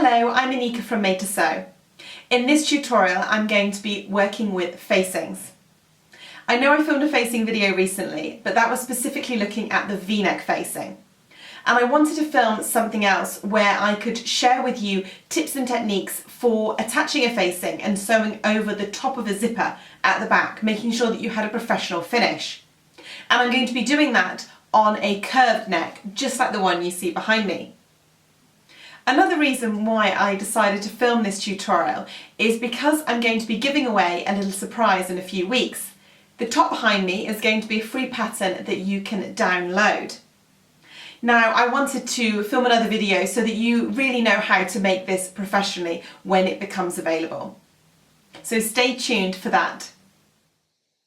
Hello, I'm Anika from Made to Sew. In this tutorial I'm going to be working with facings. I know I filmed a facing video recently, but that was specifically looking at the V-neck facing. And I wanted to film something else where I could share with you tips and techniques for attaching a facing and sewing over the top of a zipper at the back, making sure that you had a professional finish. And I'm going to be doing that on a curved neck, just like the one you see behind me. Another reason why I decided to film this tutorial is because I'm going to be giving away a little surprise in a few weeks. The top behind me is going to be a free pattern that you can download. Now, I wanted to film another video so that you really know how to make this professionally when it becomes available. So stay tuned for that.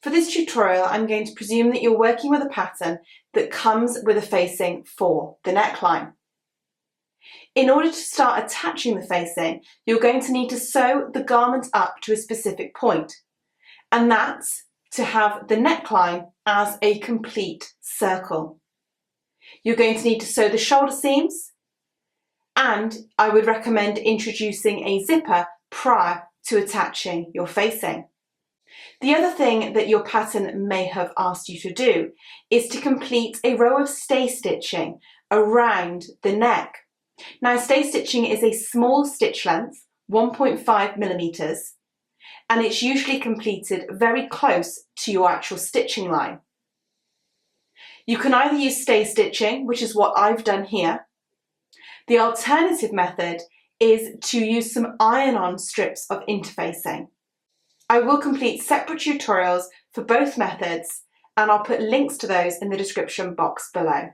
For this tutorial, I'm going to presume that you're working with a pattern that comes with a facing for the neckline. In order to start attaching the facing, you're going to need to sew the garment up to a specific point, and that's to have the neckline as a complete circle. You're going to need to sew the shoulder seams, and I would recommend introducing a zipper prior to attaching your facing. The other thing that your pattern may have asked you to do is to complete a row of stay stitching around the neck. Now, stay stitching is a small stitch length, 1.5 millimeters, and it's usually completed very close to your actual stitching line. You can either use stay stitching, which is what I've done here. The alternative method is to use some iron-on strips of interfacing. I will complete separate tutorials for both methods, and I'll put links to those in the description box below.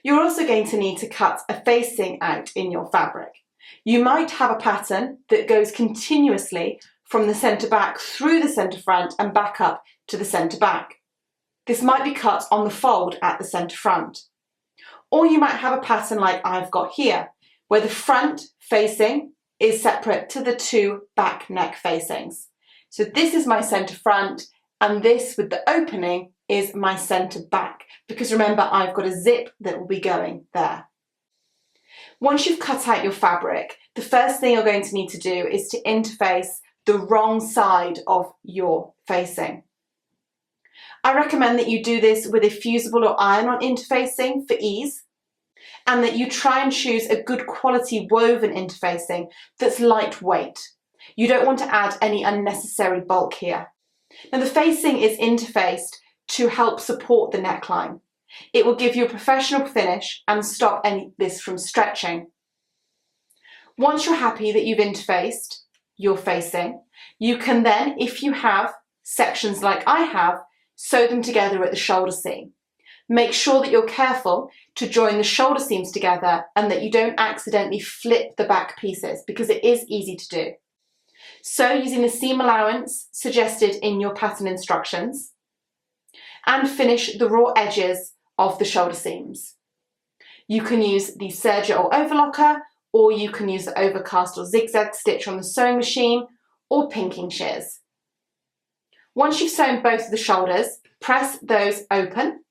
You're also going to need to cut a facing out in your fabric. You might have a pattern that goes continuously from the centre back through the centre front and back up to the centre back. This might be cut on the fold at the centre front. Or you might have a pattern like I've got here, where the front facing is separate to the two back neck facings. So this is my centre front, and this with the opening is my centre back, because remember, I've got a zip that will be going there. Once you've cut out your fabric, the first thing you're going to need to do is to interface the wrong side of your facing. I recommend that you do this with a fusible or iron-on interfacing for ease, and that you try and choose a good quality woven interfacing that's lightweight. You don't want to add any unnecessary bulk here. Now, the facing is interfaced to help support the neckline. It will give you a professional finish and stop this from stretching. Once you're happy that you've interfaced your facing, you can then, if you have sections like I have, sew them together at the shoulder seam. Make sure that you're careful to join the shoulder seams together and that you don't accidentally flip the back pieces, because it is easy to do. Sew using the seam allowance suggested in your pattern instructions, and finish the raw edges of the shoulder seams. You can use the serger or overlocker, or you can use the overcast or zigzag stitch on the sewing machine, or pinking shears. Once you've sewn both of the shoulders, press those open,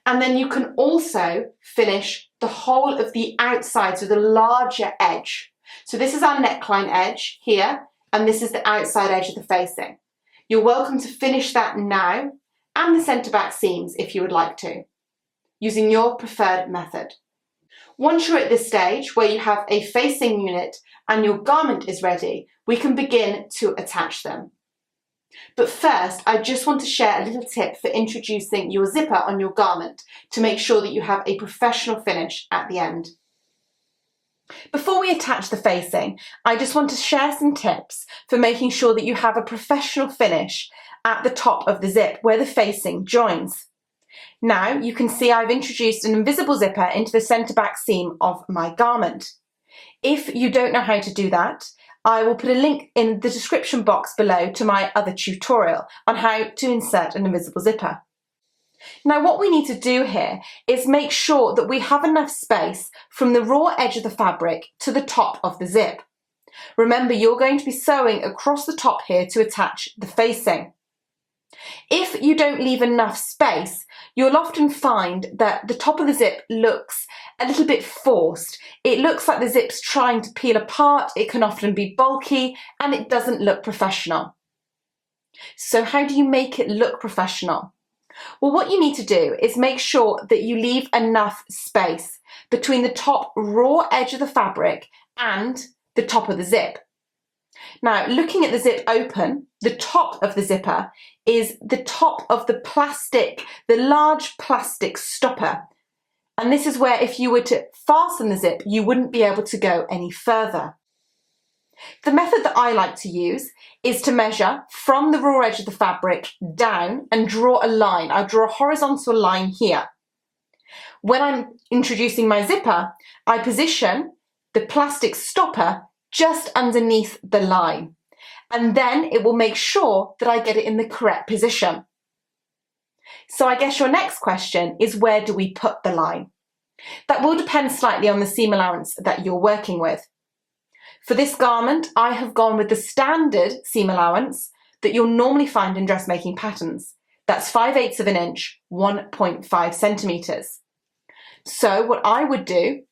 and then you can also finish the whole of the outside, so the larger edge. So this is our neckline edge here, and this is the outside edge of the facing. You're welcome to finish that now, and the centre back seams if you would like to, using your preferred method. Once you're at this stage where you have a facing unit and your garment is ready, we can begin to attach them. But first, I just want to share a little tip for introducing your zipper on your garment to make sure that you have a professional finish at the end. Before we attach the facing, I just want to share some tips for making sure that you have a professional finish at the top of the zip where the facing joins. Now you can see I've introduced an invisible zipper into the centre back seam of my garment. If you don't know how to do that, I will put a link in the description box below to my other tutorial on how to insert an invisible zipper. Now, what we need to do here is make sure that we have enough space from the raw edge of the fabric to the top of the zip. Remember, you're going to be sewing across the top here to attach the facing. If you don't leave enough space, you'll often find that the top of the zip looks a little bit forced. It looks like the zip's trying to peel apart, it can often be bulky, and it doesn't look professional. So how do you make it look professional? Well, what you need to do is make sure that you leave enough space between the top raw edge of the fabric and the top of the zip. Now, looking at the zip open, the top of the zipper is the top of the plastic, the large plastic stopper. And this is where if you were to fasten the zip, you wouldn't be able to go any further. The method that I like to use is to measure from the raw edge of the fabric down and draw a line. I draw a horizontal line here. When I'm introducing my zipper, I position the plastic stopper just underneath the line, and then it will make sure that I get it in the correct position. So I guess your next question is, where do we put the line? That will depend slightly on the seam allowance that you're working with. For this garment, I have gone with the standard seam allowance that you'll normally find in dressmaking patterns. That's 5/8 of an inch, 1.5 centimetres. So what I would do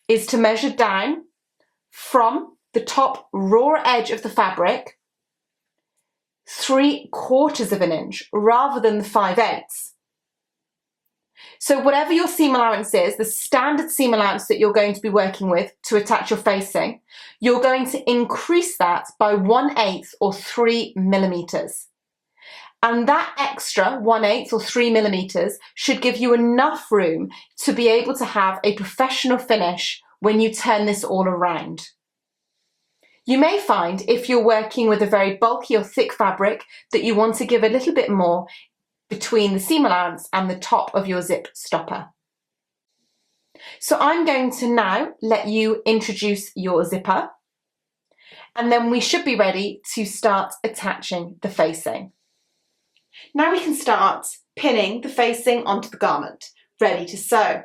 is to measure down from the top raw edge of the fabric 3/4 of an inch rather than the 5/8. So whatever your seam allowance is, the standard seam allowance that you're going to be working with to attach your facing, you're going to increase that by 1/8 or 3 millimetres. And that extra 1/8 or 3 millimetres should give you enough room to be able to have a professional finish when you turn this all around. You may find if you're working with a very bulky or thick fabric that you want to give a little bit more between the seam allowance and the top of your zip stopper. So I'm going to now let you introduce your zipper, and then we should be ready to start attaching the facing. Now we can start pinning the facing onto the garment, ready to sew.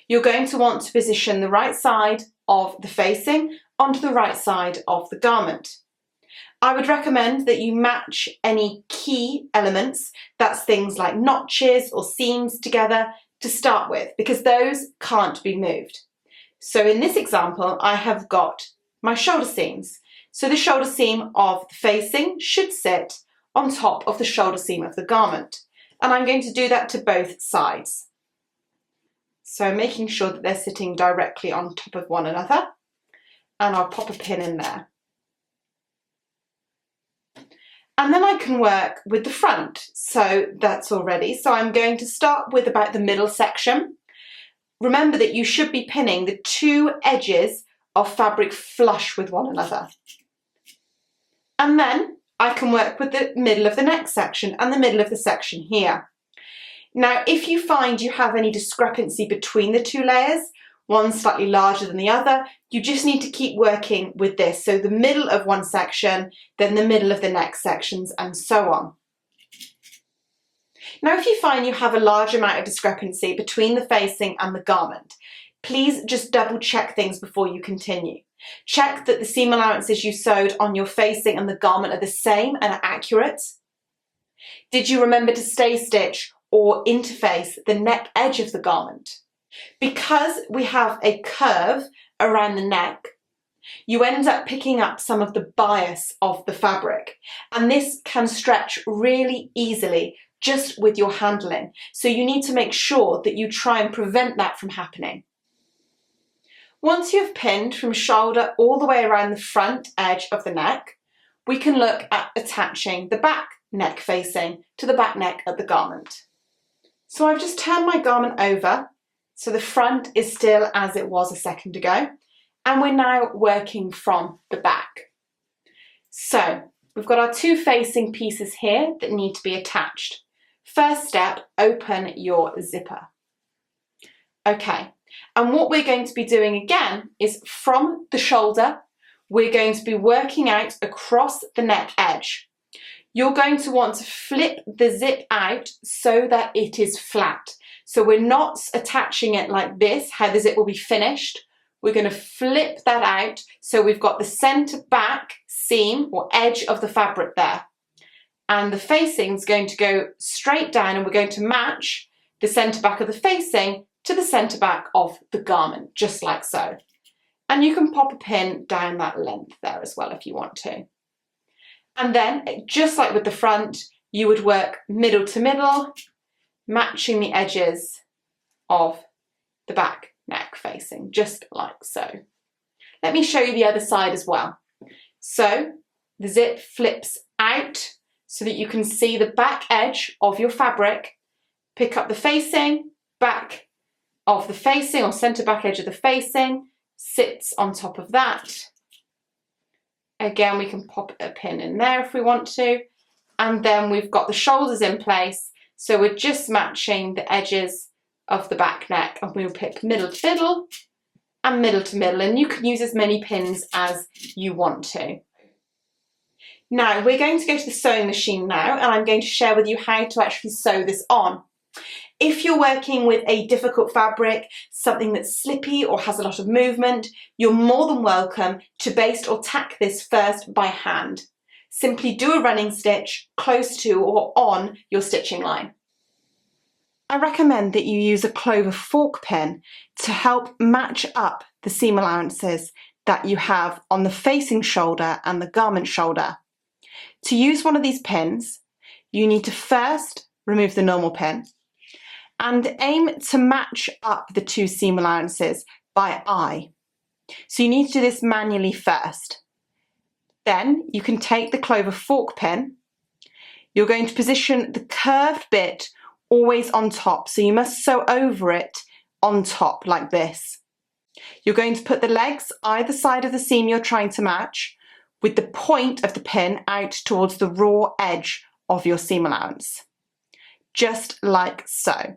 You're going to want to position the right side of the facing onto the right side of the garment. I would recommend that you match any key elements, that's things like notches or seams together to start with, because those can't be moved. So in this example, I have got my shoulder seams. So the shoulder seam of the facing should sit on top of the shoulder seam of the garment. And I'm going to do that to both sides. So making sure that they're sitting directly on top of one another. And I'll pop a pin in there. And then I can work with the front. So that's all ready. So I'm going to start with about the middle section. Remember that you should be pinning the two edges of fabric flush with one another. And then I can work with the middle of the next section and the middle of the section here. Now, if you find you have any discrepancy between the two layers, one slightly larger than the other, you just need to keep working with this. So the middle of one section, then the middle of the next sections, and so on. Now, if you find you have a large amount of discrepancy between the facing and the garment, please just double check things before you continue. Check that the seam allowances you sewed on your facing and the garment are the same and are accurate. Did you remember to stay stitch or interface the neck edge of the garment? Because we have a curve around the neck, you end up picking up some of the bias of the fabric, and this can stretch really easily just with your handling. So you need to make sure that you try and prevent that from happening. Once you've pinned from shoulder all the way around the front edge of the neck, we can look at attaching the back neck facing to the back neck of the garment. So I've just turned my garment over, so the front is still as it was a second ago, and we're now working from the back. So we've got our two facing pieces here that need to be attached. First step, open your zipper. Okay, and what we're going to be doing again is from the shoulder, we're going to be working out across the neck edge. You're going to want to flip the zip out so that it is flat. So we're not attaching it like this, how the zip will be finished. We're going to flip that out so we've got the centre back seam or edge of the fabric there. And the facing is going to go straight down, and we're going to match the centre back of the facing to the centre back of the garment, just like so. And you can pop a pin down that length there as well if you want to. And then, just like with the front, you would work middle to middle, matching the edges of the back neck facing, just like so. Let me show you the other side as well. So the zip flips out so that you can see the back edge of your fabric, pick up the facing, back of the facing or centre back edge of the facing, sits on top of that. Again, we can pop a pin in there if we want to. And then we've got the shoulders in place. So we're just matching the edges of the back neck, and we'll pick middle to middle and middle to middle, and you can use as many pins as you want to. Now we're going to go to the sewing machine now, and I'm going to share with you how to actually sew this on. If you're working with a difficult fabric, something that's slippy or has a lot of movement, you're more than welcome to baste or tack this first by hand. Simply do a running stitch close to or on your stitching line. I recommend that you use a clover fork pin to help match up the seam allowances that you have on the facing shoulder and the garment shoulder. To use one of these pins, you need to first remove the normal pin and aim to match up the two seam allowances by eye. So you need to do this manually first. Then you can take the clover fork pin. You're going to position the curved bit always on top, so you must sew over it on top like this. You're going to put the legs either side of the seam you're trying to match with the point of the pin out towards the raw edge of your seam allowance, just like so.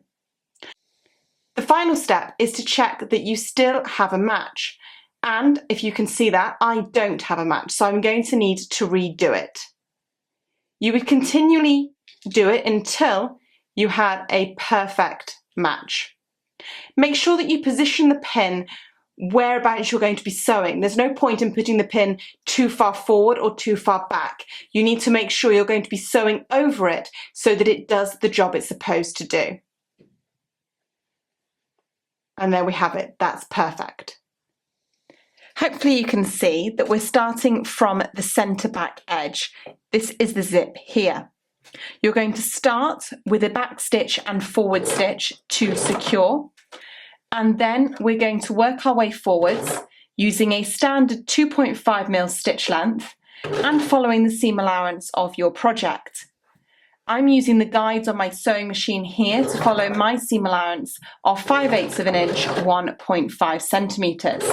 The final step is to check that you still have a match, and if you can see that, I don't have a match, so I'm going to need to redo it. You would continually do it until you had a perfect match. Make sure that you position the pin whereabouts you're going to be sewing. There's no point in putting the pin too far forward or too far back. You need to make sure you're going to be sewing over it so that it does the job it's supposed to do. And there we have it, that's perfect. Hopefully you can see that we're starting from the centre back edge. This is the zip here. You're going to start with a back stitch and forward stitch to secure, and then we're going to work our way forwards using a standard 2.5mm stitch length and following the seam allowance of your project. I'm using the guides on my sewing machine here to follow my seam allowance of 5/8 of an inch, 1.5 centimetres.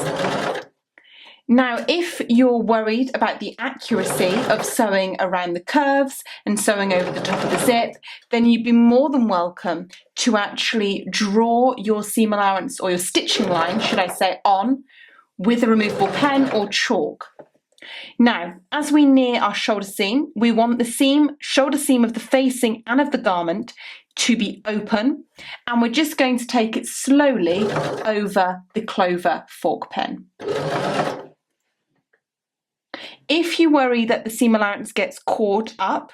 Now, if you're worried about the accuracy of sewing around the curves and sewing over the top of the zip, then you'd be more than welcome to actually draw your seam allowance, or your stitching line, should I say, on with a removable pen or chalk. Now, as we near our shoulder seam, we want the shoulder seam of the facing and of the garment to be open, and we're just going to take it slowly over the clover fork pin. If you worry that the seam allowance gets caught up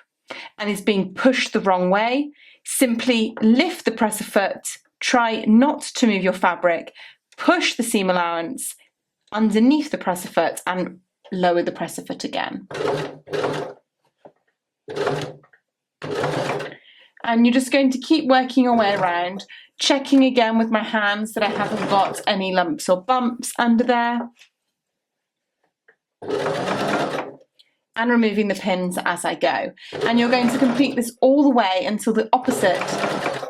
and is being pushed the wrong way, simply lift the presser foot, try not to move your fabric, push the seam allowance underneath the presser foot and lower the presser foot again. And you're just going to keep working your way around, checking again with my hands that I haven't got any lumps or bumps under there, and removing the pins as I go. And you're going to complete this all the way until the opposite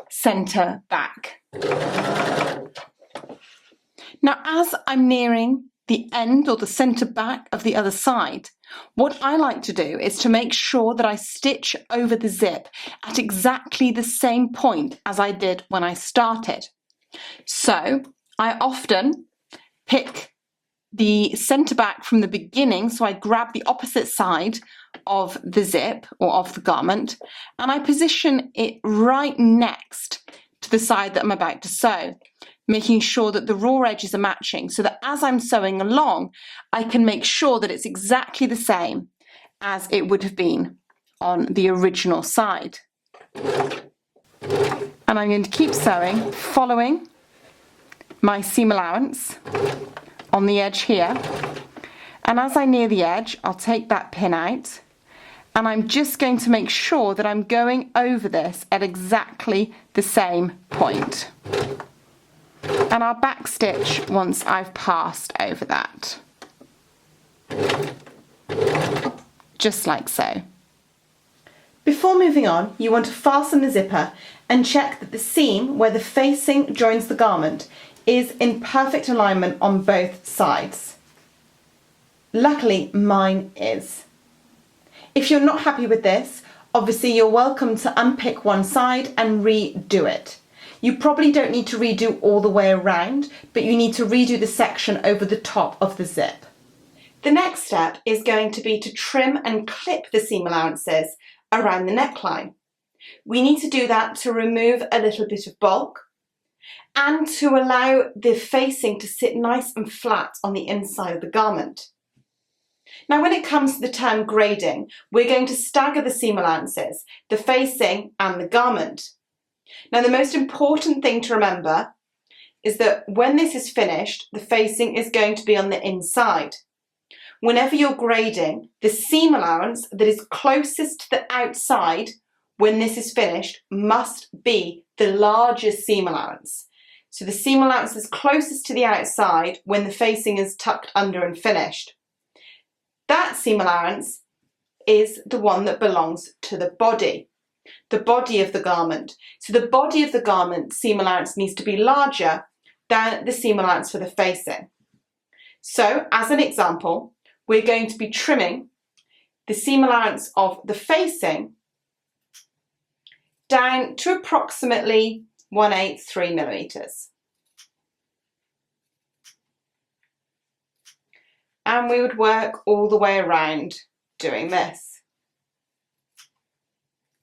centre back. Now, as I'm nearing the end or the centre back of the other side, what I like to do is to make sure that I stitch over the zip at exactly the same point as I did when I started. So I often pick the centre back from the beginning, so I grab the opposite side of the zip or of the garment, and I position it right next to the side that I'm about to sew, making sure that the raw edges are matching, so that as I'm sewing along, I can make sure that it's exactly the same as it would have been on the original side. And I'm going to keep sewing, following my seam allowance on the edge here. And as I near the edge, I'll take that pin out, and I'm just going to make sure that I'm going over this at exactly the same point. And I'll backstitch once I've passed over that. Just like so. Before moving on, you want to fasten the zipper and check that the seam where the facing joins the garment is in perfect alignment on both sides. Luckily, mine is. If you're not happy with this, obviously you're welcome to unpick one side and redo it. You probably don't need to redo all the way around, but you need to redo the section over the top of the zip. The next step is going to be to trim and clip the seam allowances around the neckline. We need to do that to remove a little bit of bulk and to allow the facing to sit nice and flat on the inside of the garment. Now, when it comes to the term grading, we're going to stagger the seam allowances, the facing and the garment. Now, the most important thing to remember is that when this is finished, the facing is going to be on the inside. Whenever you're grading, the seam allowance that is closest to the outside when this is finished must be the largest seam allowance. So the seam allowance is closest to the outside when the facing is tucked under and finished. That seam allowance is the one that belongs to the body of the garment. So the body of the garment seam allowance needs to be larger than the seam allowance for the facing. So as an example, we're going to be trimming the seam allowance of the facing down to approximately 1/8 millimeters. And we would work all the way around doing this.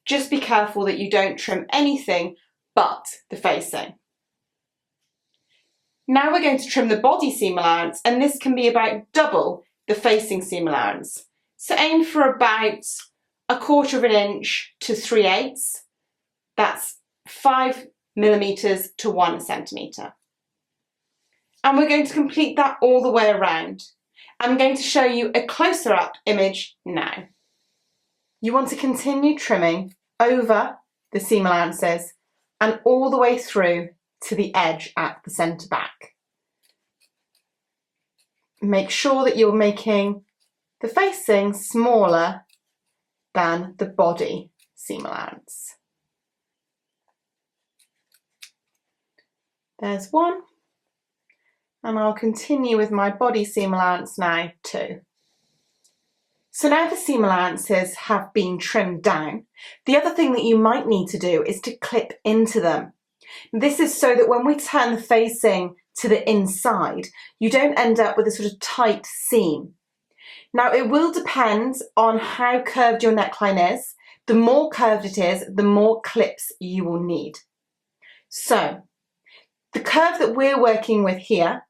Just be careful that you don't trim anything but the facing. Now we're going to trim the body seam allowance, and this can be about double the facing seam allowance. So aim for about 1/4 inch to 3/8. That's 5 millimeters to 1 centimeter. And we're going to complete that all the way around. I'm going to show you a closer up image now. You want to continue trimming over the seam allowances and all the way through to the edge at the centre back. Make sure that you're making the facing smaller than the body seam allowance. There's one. And I'll continue with my body seam allowance now too. So now the seam allowances have been trimmed down, the other thing that you might need to do is to clip into them. This is so that when we turn the facing to the inside, you don't end up with a sort of tight seam. Now it will depend on how curved your neckline is. The more curved it is, the more clips you will need. So the curve that we're working with here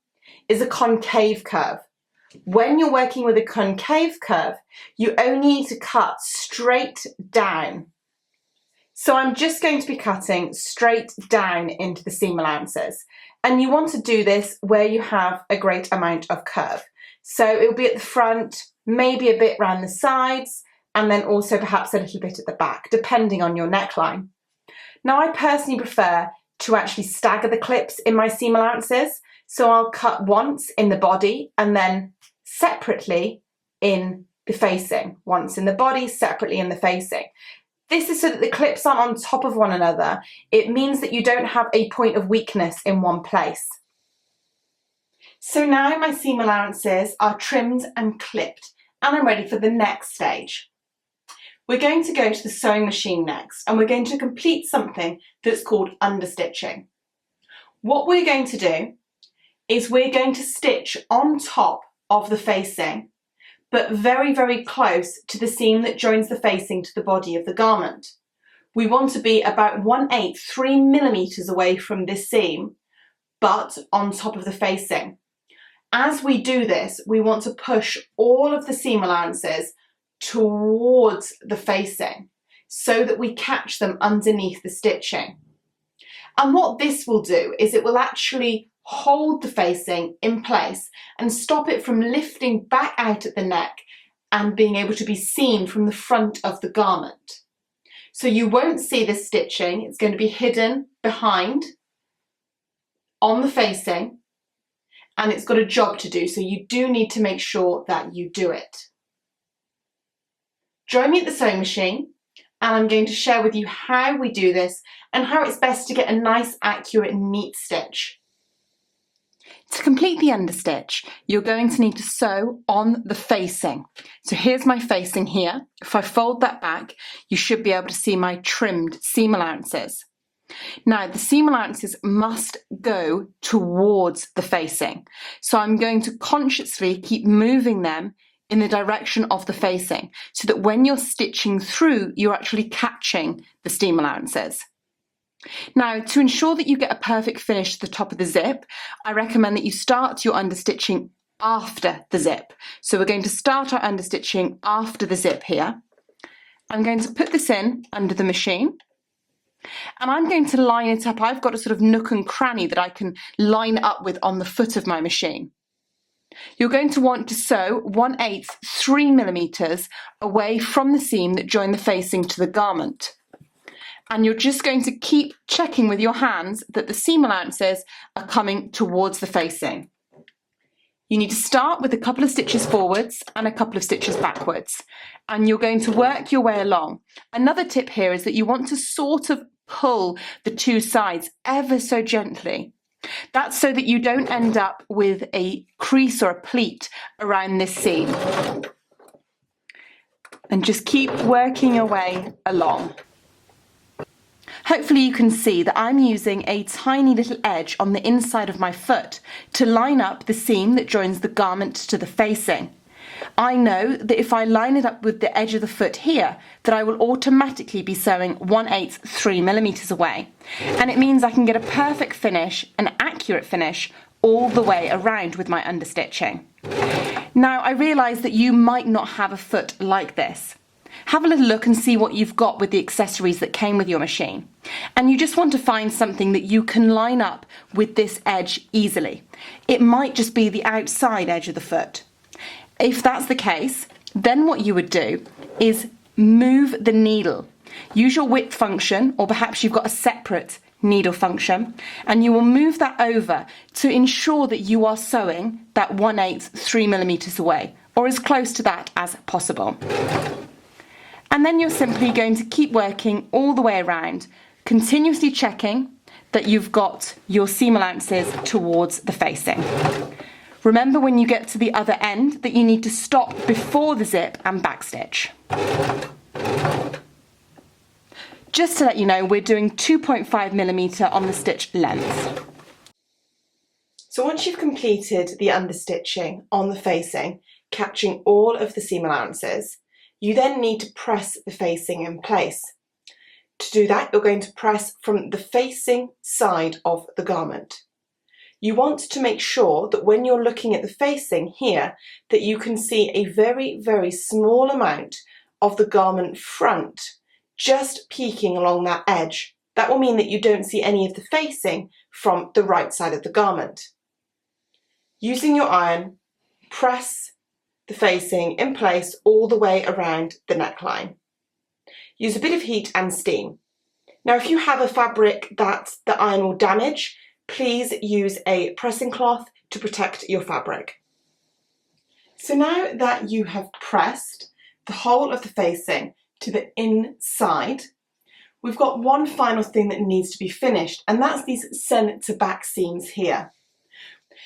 is a concave curve. When you're working with a concave curve, you only need to cut straight down. So I'm just going to be cutting straight down into the seam allowances. And you want to do this where you have a great amount of curve. So it'll be at the front, maybe a bit around the sides, and then also perhaps a little bit at the back, depending on your neckline. Now I personally prefer to actually stagger the clips in my seam allowances. So I'll cut once in the body and then separately in the facing. Once in the body, separately in the facing. This is so that the clips aren't on top of one another. It means that you don't have a point of weakness in one place. So now my seam allowances are trimmed and clipped, and I'm ready for the next stage. We're going to go to the sewing machine next, and we're going to complete something that's called understitching. What we're going to do is we're going to stitch on top of the facing, but very, very close to the seam that joins the facing to the body of the garment. We want to be about 1/8 millimeters away from this seam, but on top of the facing. As we do this, we want to push all of the seam allowances towards the facing so that we catch them underneath the stitching. And what this will do is it will actually hold the facing in place and stop it from lifting back out at the neck and being able to be seen from the front of the garment. So you won't see this stitching, it's going to be hidden behind on the facing, and it's got a job to do, so you do need to make sure that you do it. Join me at the sewing machine, and I'm going to share with you how we do this and how it's best to get a nice, accurate, neat stitch. To complete the understitch, you're going to need to sew on the facing. So here's my facing here. If I fold that back, you should be able to see my trimmed seam allowances. Now, the seam allowances must go towards the facing. So I'm going to consciously keep moving them in the direction of the facing so that when you're stitching through, you're actually catching the seam allowances. Now, to ensure that you get a perfect finish to the top of the zip, I recommend that you start your understitching after the zip. So we're going to start our understitching after the zip here. I'm going to put this in under the machine, and I'm going to line it up. I've got a sort of nook and cranny that I can line up with on the foot of my machine. You're going to want to sew 1/8 3mm away from the seam that join the facing to the garment. And you're just going to keep checking with your hands that the seam allowances are coming towards the facing. You need to start with a couple of stitches forwards and a couple of stitches backwards, and you're going to work your way along. Another tip here is that you want to sort of pull the two sides ever so gently. That's so that you don't end up with a crease or a pleat around this seam. And just keep working your way along. Hopefully you can see that I'm using a tiny little edge on the inside of my foot to line up the seam that joins the garment to the facing. I know that if I line it up with the edge of the foot here, that I will automatically be sewing 1/8 3mm away. And it means I can get a perfect finish, an accurate finish, all the way around with my understitching. Now, I realise that you might not have a foot like this. Have a little look and see what you've got with the accessories that came with your machine. And you just want to find something that you can line up with this edge easily. It might just be the outside edge of the foot. If that's the case, then what you would do is move the needle. Use your width function, or perhaps you've got a separate needle function, and you will move that over to ensure that you are sewing that 1/8 3mm away, or as close to that as possible. And then you're simply going to keep working all the way around, continuously checking that you've got your seam allowances towards the facing. Remember when you get to the other end that you need to stop before the zip and backstitch. Just to let you know, we're doing 2.5mm on the stitch length. So once you've completed the understitching on the facing, catching all of the seam allowances, you then need to press the facing in place. To do that, you're going to press from the facing side of the garment. You want to make sure that when you're looking at the facing here, that you can see a very, very small amount of the garment front just peeking along that edge. That will mean that you don't see any of the facing from the right side of the garment. Using your iron, press the facing in place all the way around the neckline. Use a bit of heat and steam. Now, if you have a fabric that the iron will damage, please use a pressing cloth to protect your fabric. So now that you have pressed the whole of the facing to the inside, we've got one final thing that needs to be finished, and that's these centre back seams here.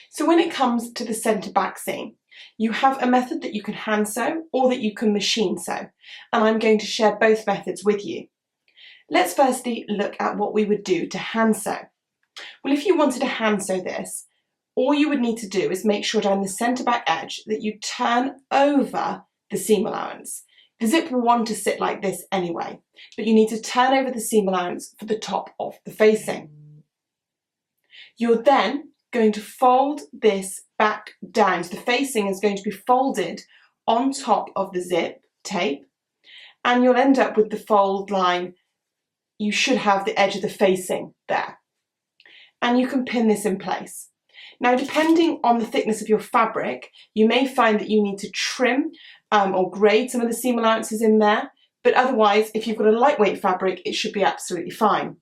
So when it comes to the centre back seam, you have a method that you can hand sew or that you can machine sew, and I'm going to share both methods with you. Let's firstly look at what we would do to hand sew. Well, if you wanted to hand sew this, all you would need to do is make sure down the centre back edge that you turn over the seam allowance. The zip will want to sit like this anyway, but you need to turn over the seam allowance for the top of the facing. You're then going to fold this back down. So the facing is going to be folded on top of the zip tape, and you'll end up with the fold line. You should have the edge of the facing there. and you can pin this in place. Now, depending on the thickness of your fabric, you may find that you need to trim or grade some of the seam allowances in there, but otherwise, if you've got a lightweight fabric, it should be absolutely fine.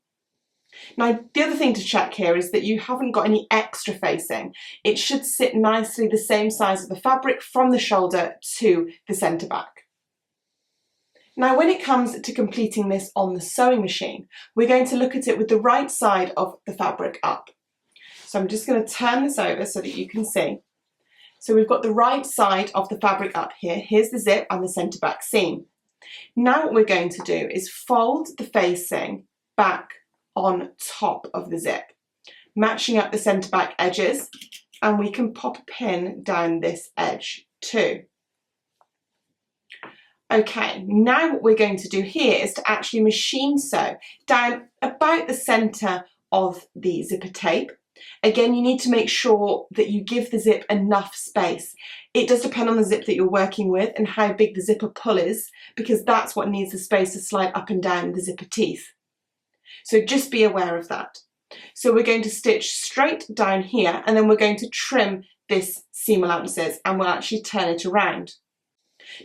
Now, the other thing to check here is that you haven't got any extra facing. It should sit nicely the same size of the fabric from the shoulder to the centre back. Now, when it comes to completing this on the sewing machine, we're going to look at it with the right side of the fabric up. So I'm just going to turn this over so that you can see. So we've got the right side of the fabric up here. Here's the zip and the centre back seam. Now what we're going to do is fold the facing back on top of the zip, matching up the centre back edges, and we can pop a pin down this edge too. Okay, now what we're going to do here is to actually machine sew down about the centre of the zipper tape. Again, you need to make sure that you give the zip enough space. It does depend on the zip that you're working with and how big the zipper pull is, because that's what needs the space to slide up and down the zipper teeth. So just be aware of that. So we're going to stitch straight down here, and then we're going to trim this seam allowances, and we'll actually turn it around.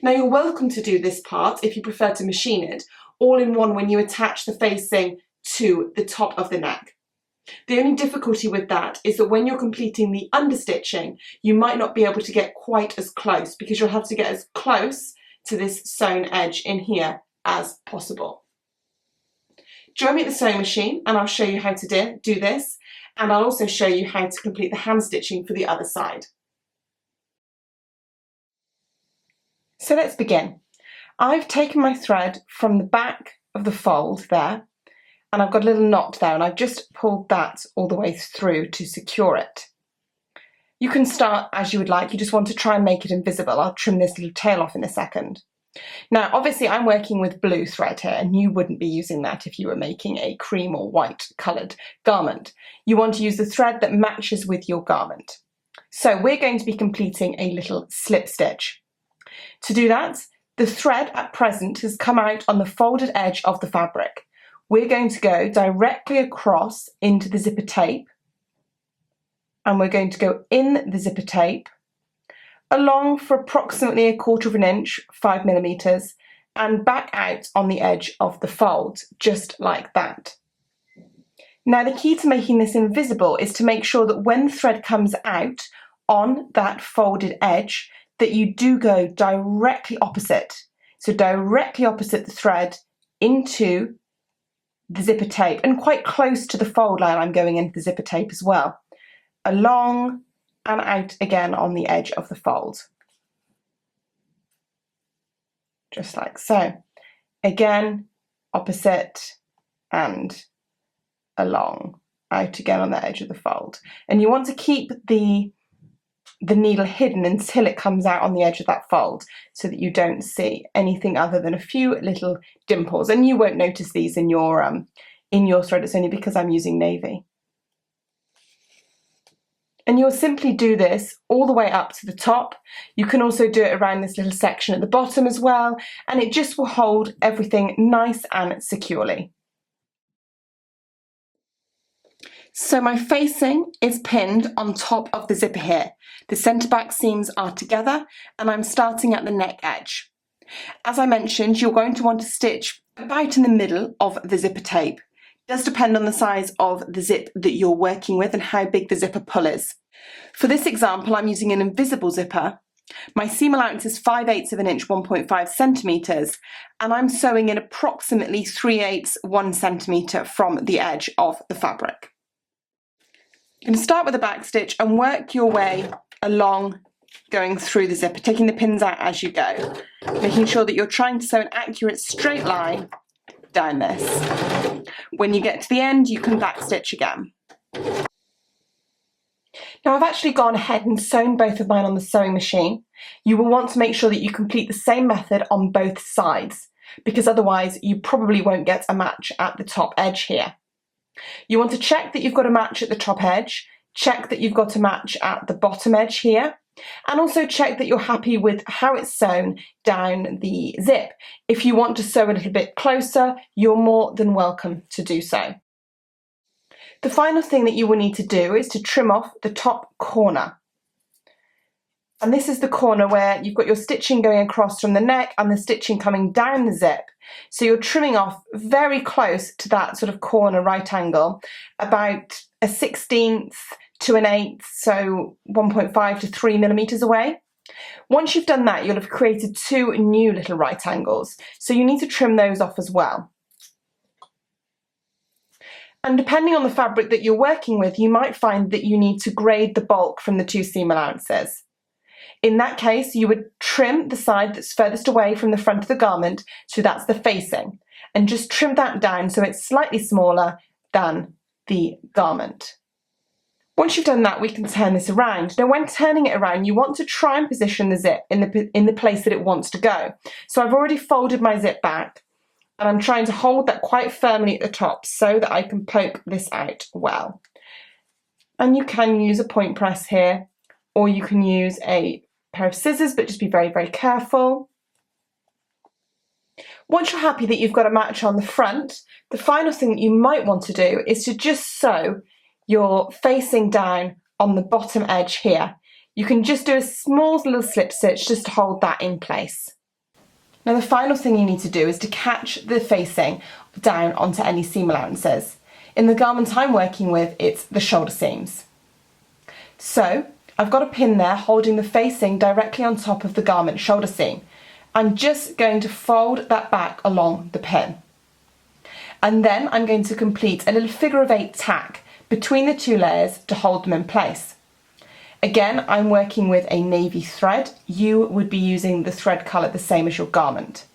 Now, you're welcome to do this part, if you prefer to machine it, all in one when you attach the facing to the top of the neck. The only difficulty with that is that when you're completing the understitching, you might not be able to get quite as close, because you'll have to get as close to this sewn edge in here as possible. Join me at the sewing machine and I'll show you how to do this, and I'll also show you how to complete the hand stitching for the other side. So let's begin. I've taken my thread from the back of the fold there, and I've got a little knot there, and I've just pulled that all the way through to secure it. You can start as you would like. You just want to try and make it invisible. I'll trim this little tail off in a second. Now, obviously I'm working with blue thread here, and you wouldn't be using that if you were making a cream or white coloured garment. You want to use the thread that matches with your garment. So we're going to be completing a little slip stitch. To do that, the thread at present has come out on the folded edge of the fabric. We're going to go directly across into the zipper tape, and we're going to go in the zipper tape along for approximately 1/4 inch, 5 millimeters, and back out on the edge of the fold, just like that. Now, the key to making this invisible is to make sure that when the thread comes out on that folded edge, that you do go directly opposite. So directly opposite the thread into the zipper tape, and quite close to the fold line. I'm going into the zipper tape as well, along and out again on the edge of the fold, just like so. Again, opposite and along, out again on the edge of the fold. And you want to keep the needle hidden until it comes out on the edge of that fold, so that you don't see anything other than a few little dimples. And you won't notice these in your thread. It's only because I'm using navy. And you'll simply do this all the way up to the top. You can also do it around this little section at the bottom as well, and it just will hold everything nice and securely. So my facing is pinned on top of the zipper here. The centre back seams are together, and I'm starting at the neck edge. As I mentioned, you're going to want to stitch about in the middle of the zipper tape. It does depend on the size of the zip that you're working with and how big the zipper pull is. For this example, I'm using an invisible zipper. My seam allowance is 5/8 of an inch, 1.5 centimetres, and I'm sewing in approximately 3/8, 1 centimetre from the edge of the fabric. You're going to start with a back stitch and work your way along, going through the zipper, taking the pins out as you go, making sure that you're trying to sew an accurate straight line down this. When you get to the end, you can back stitch again. Now, I've actually gone ahead and sewn both of mine on the sewing machine. You will want to make sure that you complete the same method on both sides, because otherwise you probably won't get a match at the top edge here. You want to check that you've got a match at the top edge, check that you've got a match at the bottom edge here, and also check that you're happy with how it's sewn down the zip. If you want to sew a little bit closer, you're more than welcome to do so. The final thing that you will need to do is to trim off the top corner. And this is the corner where you've got your stitching going across from the neck and the stitching coming down the zip. So you're trimming off very close to that sort of corner right angle, about a 1/16 to an 1/8, so 1.5 to 3 millimeters away. Once you've done that, you'll have created two new little right angles. So you need to trim those off as well. And depending on the fabric that you're working with, you might find that you need to grade the bulk from the two seam allowances. In that case, you would trim the side that's furthest away from the front of the garment, so that's the facing, and just trim that down so it's slightly smaller than the garment. Once you've done that, we can turn this around. Now, when turning it around, you want to try and position the zip in the place that it wants to go. So I've already folded my zip back, and I'm trying to hold that quite firmly at the top so that I can poke this out well. And you can use a point press here, or you can use a pair of scissors, but just be very, very careful. Once you're happy that you've got a match on the front, the final thing that you might want to do is to just sew your facing down on the bottom edge here. You can just do a small little slip stitch just to hold that in place. Now, the final thing you need to do is to catch the facing down onto any seam allowances. In the garment I'm working with, it's the shoulder seams. So I've got a pin there holding the facing directly on top of the garment shoulder seam. I'm just going to fold that back along the pin. And then I'm going to complete a little figure of 8 tack between the two layers to hold them in place. Again, I'm working with a navy thread. You would be using the thread colour the same as your garment.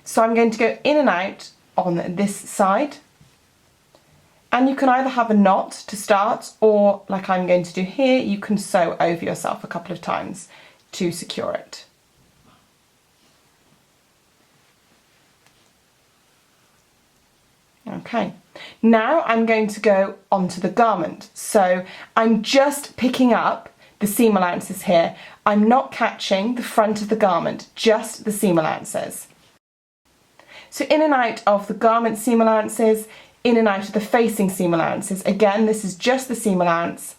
So I'm going to go in and out on this side. And you can either have a knot to start, or like I'm going to do here, you can sew over yourself a couple of times to secure it. Okay, now I'm going to go onto the garment. So I'm just picking up the seam allowances here. I'm not catching the front of the garment, just the seam allowances. So in and out of the garment seam allowances, in and out of the facing seam allowances. Again, this is just the seam allowance.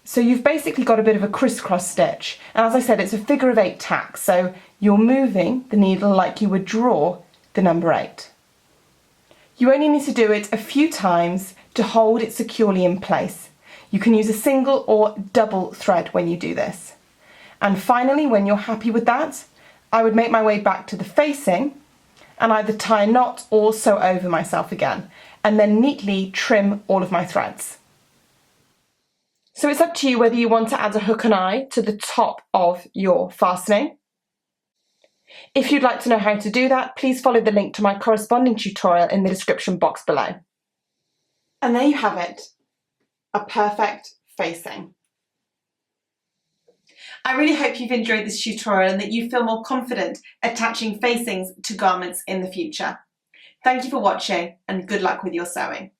So you've basically got a bit of a crisscross stitch. And as I said, it's a figure of 8 tack. So you're moving the needle like you would draw the number 8. You only need to do it a few times to hold it securely in place. You can use a single or double thread when you do this. And finally, when you're happy with that, I would make my way back to the facing and either tie a knot or sew over myself again, and then neatly trim all of my threads. So it's up to you whether you want to add a hook and eye to the top of your fastening. If you'd like to know how to do that, please follow the link to my corresponding tutorial in the description box below. And there you have it, a perfect facing. I really hope you've enjoyed this tutorial and that you feel more confident attaching facings to garments in the future. Thank you for watching and good luck with your sewing.